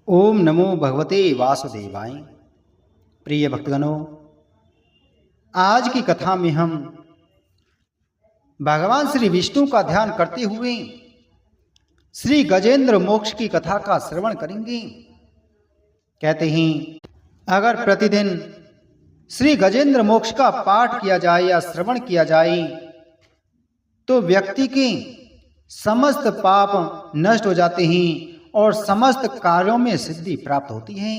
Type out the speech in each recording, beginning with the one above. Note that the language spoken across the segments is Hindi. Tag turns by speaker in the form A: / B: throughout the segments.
A: ओम नमो भगवते वासुदेवाय। प्रिय भक्तगणों, आज की कथा में हम भगवान श्री विष्णु का ध्यान करते हुए श्री गजेंद्र मोक्ष की कथा का श्रवण करेंगे। कहते हैं, अगर प्रतिदिन श्री गजेंद्र मोक्ष का पाठ किया जाए या श्रवण किया जाए तो व्यक्ति के समस्त पाप नष्ट हो जाते हैं और समस्त कार्यों में सिद्धि प्राप्त होती है।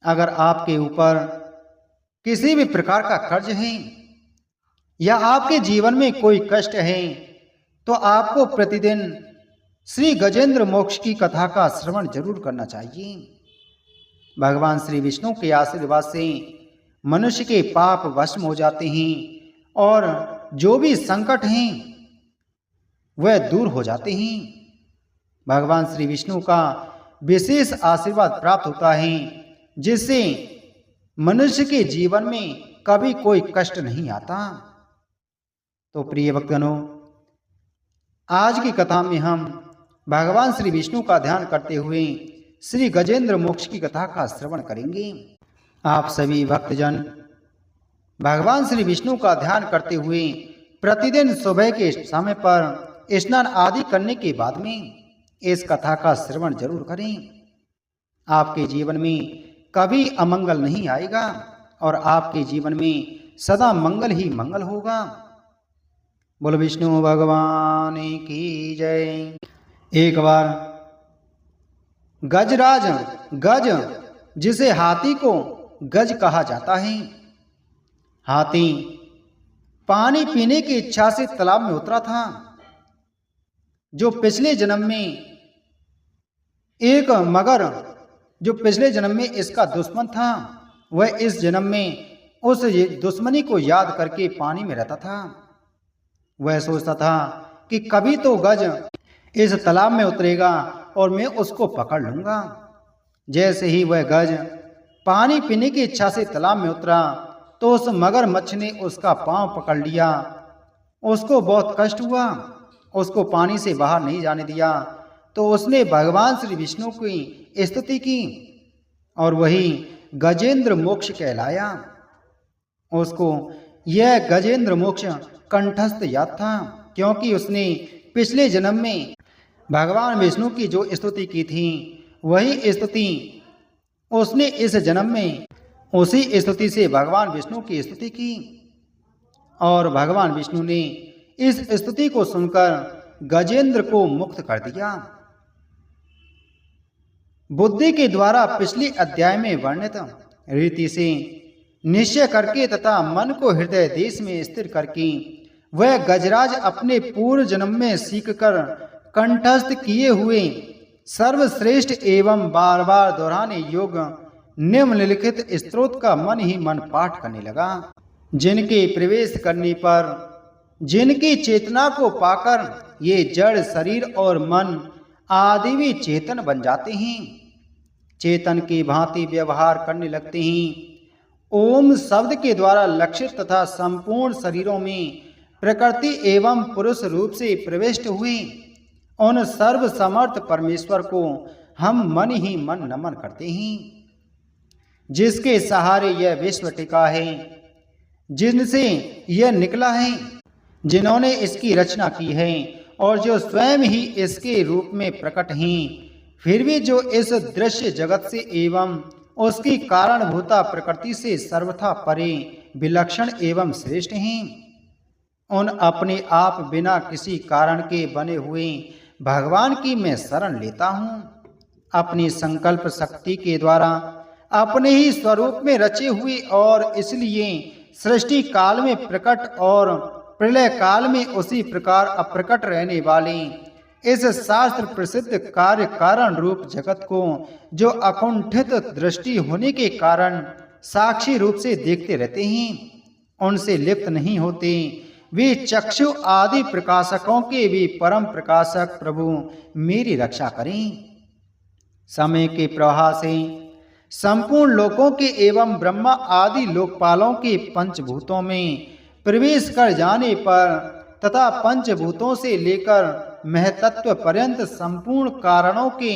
A: अगर आपके ऊपर किसी भी प्रकार का कर्ज है या आपके जीवन में कोई कष्ट है तो आपको प्रतिदिन श्री गजेंद्र मोक्ष की कथा का श्रवण जरूर करना चाहिए। भगवान श्री विष्णु के आशीर्वाद से मनुष्य के पाप भस्म हो जाते हैं और जो भी संकट हैं वह दूर हो जाते हैं। भगवान श्री विष्णु का विशेष आशीर्वाद प्राप्त होता है जिससे मनुष्य के जीवन में कभी कोई कष्ट नहीं आता। तो प्रिय भक्तजनों, आज की कथा में हम भगवान श्री विष्णु का ध्यान करते हुए श्री गजेंद्र मोक्ष की कथा का श्रवण करेंगे। आप सभी भक्तजन भगवान श्री विष्णु का ध्यान करते हुए प्रतिदिन सुबह के समय पर स्नान आदि करने के बाद में इस कथा का श्रवण जरूर करें। आपके जीवन में कभी अमंगल नहीं आएगा और आपके जीवन में सदा मंगल ही मंगल होगा। बोलो विष्णु भगवान की जय। एक बार गजराज, गज जिसे हाथी को गज कहा जाता है, हाथी पानी पीने की इच्छा से तालाब में उतरा था। जो पिछले जन्म में एक मगर जो पिछले जन्म में इसका दुश्मन था, वह इस जन्म में उस दुश्मनी को याद करके पानी में रहता था। वह सोचता था कि कभी तो गज इस तालाब में उतरेगा और मैं उसको पकड़ लूंगा। जैसे ही वह गज पानी पीने की इच्छा से तालाब में उतरा तो उस मगरमच्छ ने उसका पांव पकड़ लिया। उसको बहुत कष्ट हुआ, उसको पानी से बाहर नहीं जाने दिया। तो उसने भगवान श्री विष्णु की स्तुति की और वही गजेंद्र मोक्ष कहलाया। उसको यह गजेंद्र मोक्ष कंठस्थ याद था क्योंकि उसने पिछले जन्म में भगवान विष्णु की जो स्तुति की थी वही स्तुति उसने इस जन्म में उसी स्तुति से भगवान विष्णु की स्तुति की और भगवान विष्णु ने इस स्तुति को सुनकर गजेंद्र को मुक्त कर दिया। बुद्धि के द्वारा पिछले अध्याय में वर्णित रीति से निश्चय करके तथा मन को हृदय देश में स्थिर करके वह गजराज अपने पूर्व जन्म में सीखकर कंठस्थ किए हुए सर्वश्रेष्ठ एवं बार बार दोहराने योग्य निम्नलिखित स्तोत्र का मन ही मन पाठ करने लगा, जिनके प्रवेश करने पर जिनकी चेतना को पाकर ये जड़ शरीर और मन आदि भी चेतन बन जाते हैं, चेतन की भांति व्यवहार करने लगते हैं। ओम शब्द के द्वारा लक्षित तथा संपूर्ण शरीरों में प्रकृति एवं पुरुष रूप से प्रविष्ट हुए उन सर्व समर्थ परमेश्वर को हम मन ही मन नमन करते हैं, जिसके सहारे यह विश्व टिका है, जिनसे यह निकला है, जिन्होंने इसकी रचना की है और जो स्वयं ही इसके रूप में प्रकट हैं, फिर भी जो इस दृश्य जगत से एवं उसकी कारणभूता प्रकृति से सर्वथा परे विलक्षण एवं श्रेष्ठ हैं। उन अपने आप बिना किसी कारण के बने हुए भगवान की मैं शरण लेता हूँ। अपनी संकल्प शक्ति के द्वारा अपने ही स्वरूप में रचे हुए और इसलिए सृष्टि काल में प्रकट और प्रलय काल में उसी प्रकार अप्रकट रहने वाले इस शास्त्र प्रसिद्ध कार्य कारण रूप जगत को जो अकुंठित दृष्टि होने के कारण साक्षी रूप से देखते रहते हैं, उनसे लिप्त नहीं होते, वे चक्षु आदि प्रकाशकों के भी परम प्रकाशक प्रभु मेरी रक्षा करें। समय के प्रवाह से संपूर्ण लोकों के एवं ब्रह्मा आदि लोकपालों के पंचभूतों में प्रवेश कर जाने पर तथा पंचभूतों से लेकर महतत्व पर्यंत संपूर्ण कारणों के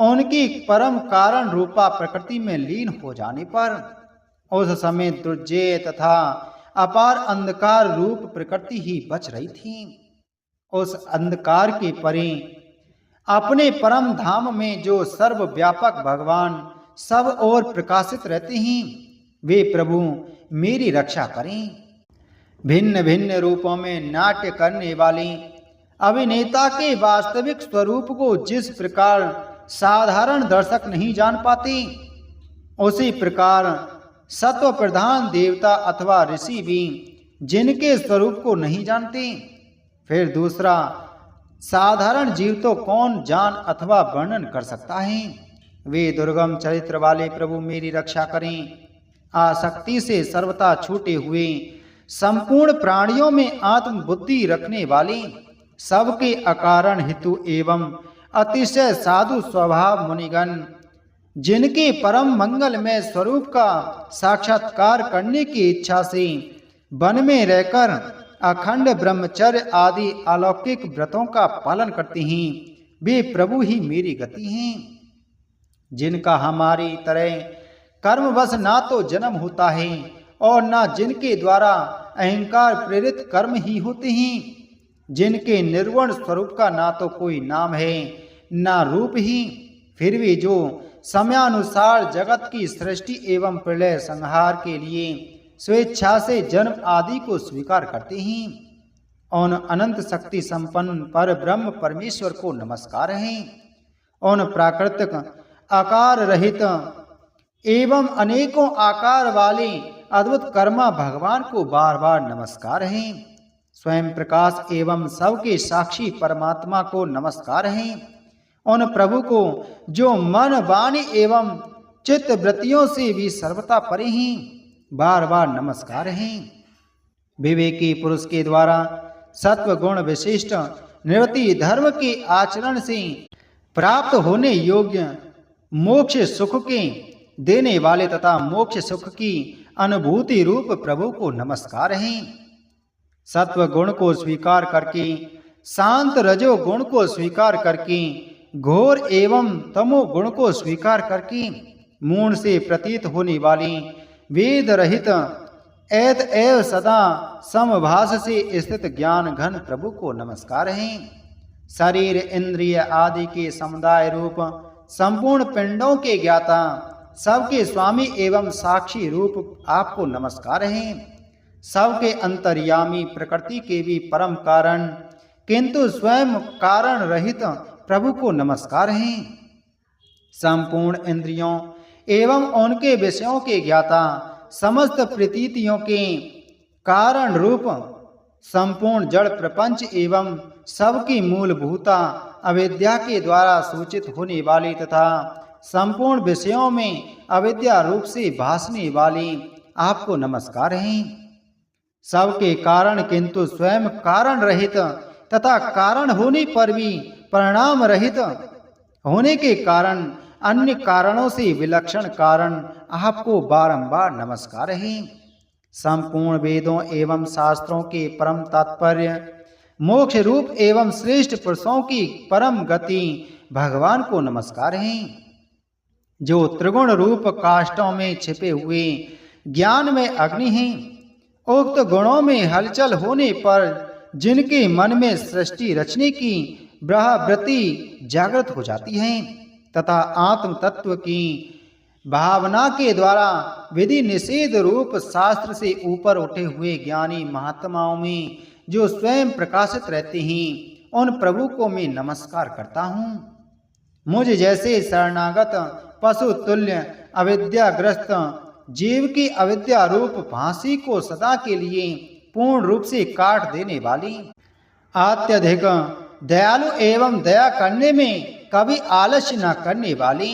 A: उनकी परम कारण रूपा प्रकृति में लीन हो जाने पर उस समय दुर्जय तथा अपार अंधकार रूप प्रकृति ही बच रही थी। उस अंधकार के परे अपने परम धाम में जो सर्वव्यापक भगवान सब ओर प्रकाशित रहते हैं, वे प्रभु मेरी रक्षा करें। भिन्न भिन्न रूपों में नाट्य करने वाली अभिनेता के वास्तविक स्वरूप को जिस प्रकार साधारण दर्शक नहीं जान पाते, उसी प्रकार सत्व प्रधान देवता अथवा ऋषि भी जिनके स्वरूप को नहीं जानते, फिर दूसरा साधारण जीव तो कौन जान अथवा वर्णन कर सकता है। वे दुर्गम चरित्र वाले प्रभु मेरी रक्षा करें। आसक्ति से सर्वथा छूटे हुए संपूर्ण प्राणियों में आत्म बुद्धि रखने वाले सबके अकारण हेतु एवं अतिशय साधु स्वभाव मुनिगण, जिनके परम मंगलमय स्वरूप का साक्षात्कार करने की इच्छा से वन में रहकर अखंड ब्रह्मचर्य आदि अलौकिक व्रतों का पालन करते हैं, वे प्रभु ही मेरी गति हैं। जिनका हमारी तरह कर्मवश ना तो जन्म होता है और ना जिनके द्वारा अहंकार प्रेरित कर्म ही होते हैं, जिनके निर्गुण स्वरूप का ना तो कोई नाम है ना रूप ही, फिर भी जो समयानुसार जगत की सृष्टि एवं प्रलय संहार के लिए स्वेच्छा से जन्म आदि को स्वीकार करते हैं, उन अनंत शक्ति संपन्न पर ब्रह्म परमेश्वर को नमस्कार है। उन प्राकृतिक आकार रहित एवं अनेकों आकार वाले अद्भुत कर्मा भगवान को बार बार नमस्कार है। स्वयं प्रकाश एवं सबके साक्षी परमात्मा को नमस्कार है। उन प्रभु को जो मन वाणी एवं चित्त वृत्तियों से भी सर्वथा परे हैं, बार बार नमस्कार है। विवेकी पुरुष के द्वारा सत्व गुण विशिष्ट निवृत्ति धर्म के आचरण से प्राप्त होने योग्य मोक्ष सुख के देने वाले तथा मोक्ष सुख की अनुभूति रूप प्रभु को नमस्कार है। सत्व गुण को स्वीकार करके, शांत रजो गुण को स्वीकार करके, घोर एवं तमो गुण को स्वीकार करके, मूढ़ से प्रतीत होने वाली वेद रहित एत एव सदा समभास से स्थित ज्ञान घन प्रभु को नमस्कार है। शरीर इंद्रिय आदि के समुदाय रूप संपूर्ण पिंडों के ज्ञाता, सबके स्वामी एवं साक्षी रूप आपको नमस्कार है। सबके अंतर्यामी, प्रकृति के भी परम कारण किंतु स्वयं कारण रहित प्रभु को नमस्कार है। संपूर्ण इंद्रियों एवं उनके विषयों के ज्ञाता, समस्त प्रतीतियों के कारण रूप संपूर्ण जड़ प्रपंच एवं सबकी मूलभूता अविद्या के द्वारा सूचित होने वाली तथा संपूर्ण विषयों में अविद्या रूप से भासने वाली आपको नमस्कार है। सबके कारण किंतु स्वयं कारण रहित तथा कारण होने पर भी परिणाम रहित होने के कारण अन्य कारणों से विलक्षण कारण आपको बारंबार नमस्कार है। संपूर्ण वेदों एवं शास्त्रों के परम तात्पर्य, मोक्ष रूप एवं श्रेष्ठ पुरुषों की परम गति भगवान को नमस्कार है। जो त्रिगुण रूप काष्ठों में छिपे हुए ज्ञान में अग्नि हैं, उक्त गुणों में हलचल होने पर जिनके मन में सृष्टि रचने की ब्रह्मवृत्ति जागृत हो जाती है तथा आत्म तत्व की भावना के द्वारा विधि निषेध रूप शास्त्र से ऊपर उठे हुए ज्ञानी महात्माओं में जो स्वयं प्रकाशित रहते हैं, उन प्रभु को मैं नमस्कार करता हूँ। मुझ जैसे शरणागत पशु तुल्य अविद्याग्रस्त जीव की अविद्या रूप फांसी को सदा के लिए पूर्ण रूप से काट देने वाली, अत्यधिक दयालु एवं दया करने में कभी आलस्य न करने वाली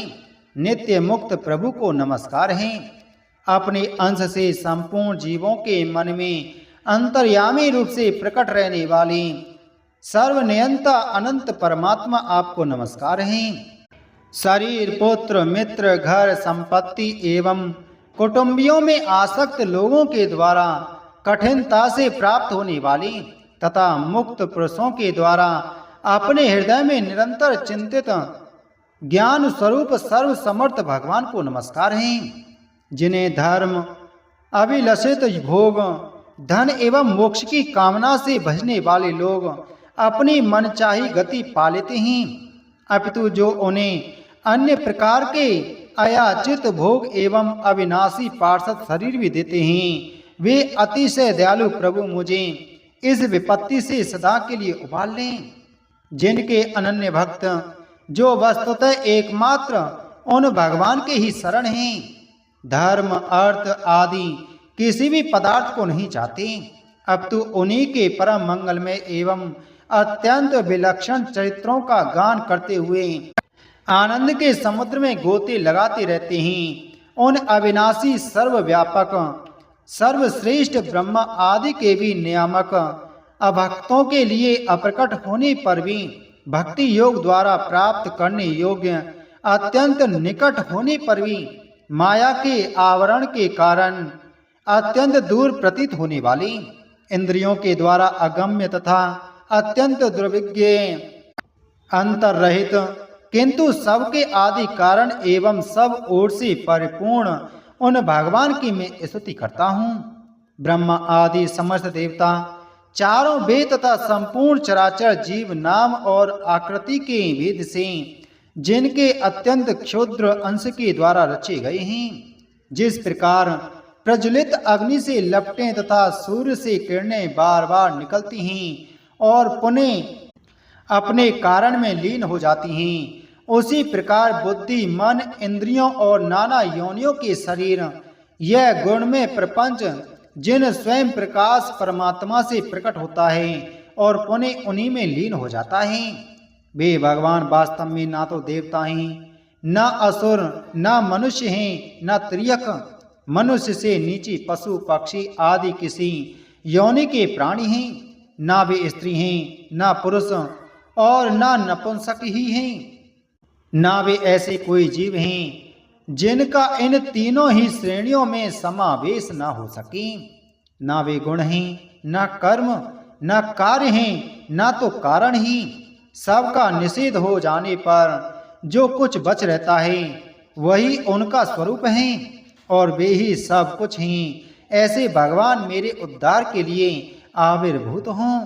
A: नित्य मुक्त प्रभु को नमस्कार है। अपने अंश से संपूर्ण जीवों के मन में अंतर्यामी रूप से प्रकट रहने वाली सर्वनियंता अनंत परमात्मा आपको नमस्कार है। शरीर, पुत्र, मित्र, घर, संपत्ति एवं कुटुंबियों में आसक्त लोगों के द्वारा कठिनता से प्राप्त होने वाली तथा मुक्त पुरुषों के द्वारा अपने हृदय में निरंतर चिंतित ज्ञान स्वरूप सर्व समर्थ भगवान को नमस्कार है। जिन्हें धर्म, अभिलषित भोग, धन एवं मोक्ष की कामना से भजने वाले लोग अपनी मनचाही गति पा लेते हैं, अपितु जो उन्हें अन्य प्रकार के अयाचित भोग एवं अविनाशी पार्षद शरीर भी देते हैं, वे अतिशय दयालु प्रभु मुझे इस विपत्ति से सदा के लिए उबाल लें। जिनके अनन्य भक्त जो वस्तुतः एकमात्र उन भगवान के ही शरण हैं, धर्म, अर्थ आदि किसी भी पदार्थ को नहीं चाहते, अब तो उन्हीं के परम मंगलमय एवं अत्यंत विलक्षण चरित्रों का गान करते हुए आनंद के समुद्र में गोते लगाते रहते हैं। उन अविनाशी, सर्वव्यापक, सर्वश्रेष्ठ ब्रह्मा आदि के भी नियामक अभक्तों के लिए अप्रकट होने पर भी भक्ति योग द्वारा प्राप्त करने योग्य, अत्यंत निकट होने पर भी माया के आवरण के कारण अत्यंत दूर प्रतीत होने वाली, इंद्रियों के द्वारा अगम्य तथा अत्यंत दुर्विज्ञ, अंतररहित, किंतु सबके आदि कारण एवं सब ओर से परिपूर्ण उन भगवान की मैं स्तुति करता हूँ। ब्रह्मा आदि समस्त देवता, चारों वेद तथा संपूर्ण चराचर जीव नाम और आकृति के भेद से जिनके अत्यंत क्षुद्र अंश के द्वारा रचे गए हैं, जिस प्रकार प्रज्वलित अग्नि से लपटें तथा सूर्य से किरणें बार बार निकलती हैं और पुनः अपने कारण में लीन हो जाती हैं, उसी प्रकार बुद्धि, मन, इंद्रियों और नाना योनियों के शरीर, यह गुण में प्रपंच जिन स्वयं प्रकाश परमात्मा से प्रकट होता है और पुनः उन्हीं में लीन हो जाता है, वे भगवान वास्तव में ना तो देवता हैं, न असुर, न मनुष्य हैं, न त्रियक, मनुष्य से नीचे पशु पक्षी आदि किसी योनि के प्राणी हैं, न वे स्त्री हैं, न पुरुष और न नपुंसक ही हैं, न वे ऐसे कोई जीव हैं जिनका इन तीनों ही श्रेणियों में समावेश न हो सके। न वे गुण हैं, न कर्म, न कार्य हैं, न तो कारण ही। सबका निषेध हो जाने पर जो कुछ बच रहता है वही उनका स्वरूप है और वे ही सब कुछ हैं। ऐसे भगवान मेरे उद्धार के लिए आविर्भूत हों।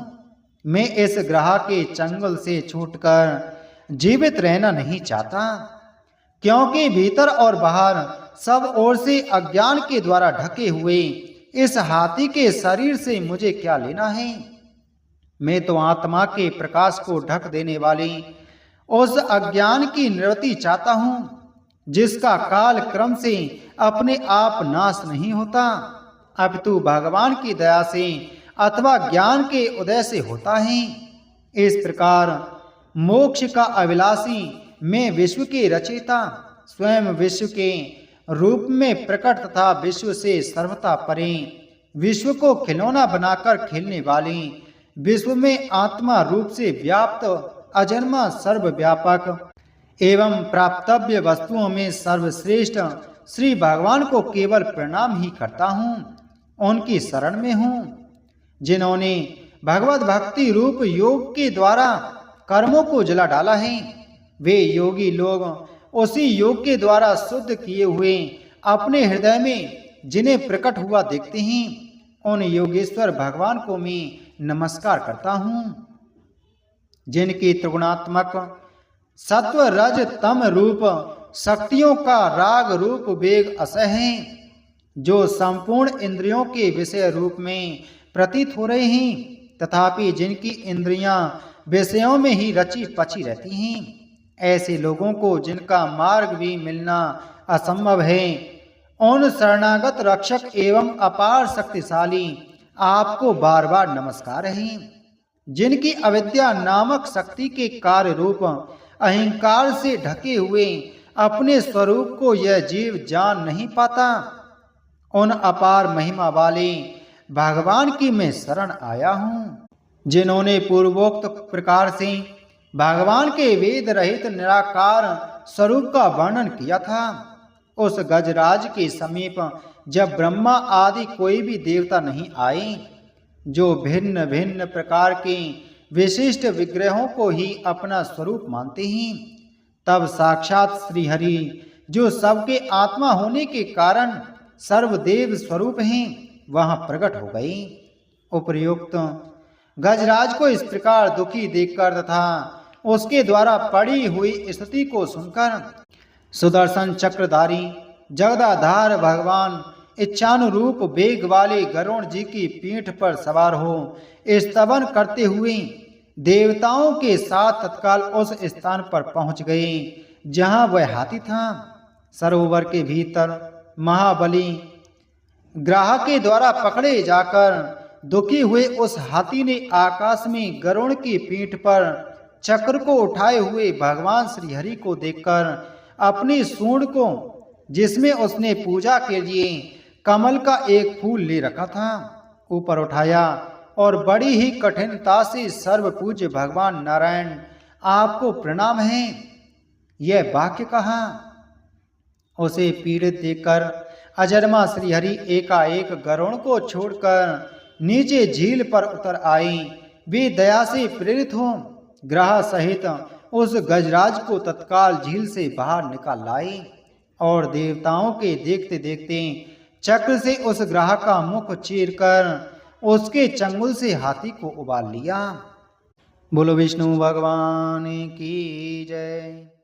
A: मैं इस ग्रह के चंगुल से छूटकर जीवित रहना नहीं चाहता, क्योंकि भीतर और बाहर सब ओर से अज्ञान के द्वारा ढके हुए इस हाथी के शरीर से मुझे क्या लेना है। मैं तो आत्मा के प्रकाश को ढक देने वाली उस अज्ञान की निवृत्ति चाहता हूँ, जिसका काल क्रम से अपने आप नाश नहीं होता, अपितु भगवान की दया से अथवा ज्ञान के उदय से होता है। इस प्रकार मोक्ष का अभिलाषी मैं विश्व के रचयिता, स्वयं विश्व के रूप में प्रकट तथा विश्व से सर्वथा परे, विश्व को खिलौना बनाकर खेलने वाली, विश्व में आत्मा रूप से व्याप्त अजन्मा, सर्वव्यापक एवं प्राप्तव्य वस्तुओं में सर्वश्रेष्ठ श्री भगवान को केवल प्रणाम ही करता हूँ। उनकी शरण में हूँ जिन्होंने भगवत भक्ति रूप योग के द्वारा कर्मों को जला डाला है। वे योगी लोग उसी योग के द्वारा शुद्ध किए हुए अपने हृदय में जिन्हें प्रकट हुआ देखते हैं, उन योगेश्वर भगवान को मैं नमस्कार करता हूँ। जिनकी त्रिगुणात्मक सत्व रज तम रूप शक्तियों का राग रूप वेग असह है, जो संपूर्ण इंद्रियों के विषय रूप में प्रतीत हो रहे हैं, तथापि जिनकी इंद्रियां विषयों में ही रची पची रहती हैं, ऐसे लोगों को जिनका मार्ग भी मिलना असंभव है, उन शरणागत रक्षक एवं अपार शक्तिशाली आपको बार बार नमस्कार है। जिनकी अविद्या नामक शक्ति के कार्य रूप अहंकार से ढके हुए अपने स्वरूप को यह जीव जान नहीं पाता, उन अपार महिमा वाले भगवान की मैं शरण आया हूँ। जिन्होंने पूर्वोक्त प्रकार से भगवान के वेद रहित निराकार स्वरूप का वर्णन किया था, उस गजराज के समीप जब ब्रह्मा आदि कोई भी देवता नहीं आए, जो भिन्न भिन्न प्रकार के विशिष्ट विग्रहों को ही अपना स्वरूप मानते हैं, तब साक्षात श्रीहरि, जो सबके आत्मा होने के कारण सर्वदेव स्वरूप हैं, वहां प्रकट हो गई। उपर्युक्त गजराज को इस प्रकार दुखी देखकर तथा उसके द्वारा पड़ी हुई स्थिति को सुनकर सुदर्शन चक्रधारी जगदाधार भगवान इच्छानुरूप वेग वाले गरुण जी की पीठ पर सवार हो स्तवन करते हुए देवताओं के साथ तत्काल उस स्थान पर पहुंच गए जहां वह हाथी था। सरोवर के भीतर महाबली ग्राह के द्वारा पकड़े जाकर दुखी हुए उस हाथी ने आकाश में गरुड़ की पीठ पर चक्र को उठाए हुए भगवान श्रीहरि को देखकर अपनी सूंड को, जिसमें उसने पूजा के लिए कमल का एक फूल ले रखा था, ऊपर उठाया और बड़ी ही कठिनता से सर्वपूज्य भगवान नारायण, आपको प्रणाम है, यह वाक्य कहा। उसे पीड़ित देखकर अजरमा श्रीहरि एकाएक गरुड़ को छोड़कर नीचे झील पर उतर आए। वे दया से प्रेरित हो ग्रह सहित उस गजराज को तत्काल झील से बाहर निकाल लाए और देवताओं के देखते देखते चक्र से उस ग्रह का मुख चीरकर उसके चंगुल से हाथी को उबाल लिया। बोलो विष्णु भगवान की जय।